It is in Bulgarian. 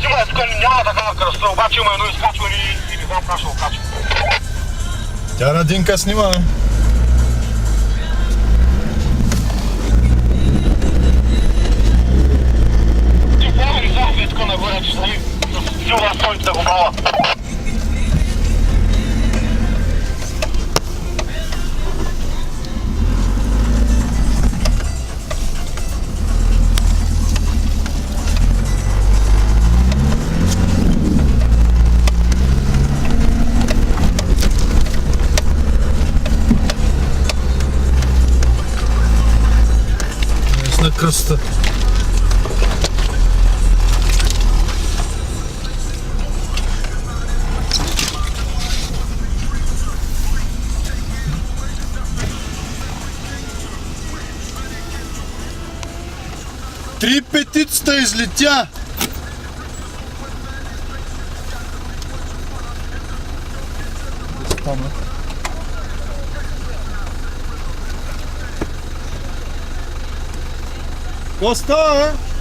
снимай, тук няма такава кръста, обаче има едно изкачване и не знам как ще го качва. Тя Радинка снима, бе. Ти помни захви тук нагоре, че нали, с силна стойка го брала. На кръста. Три петицата излетя! Там, Какво става, бе?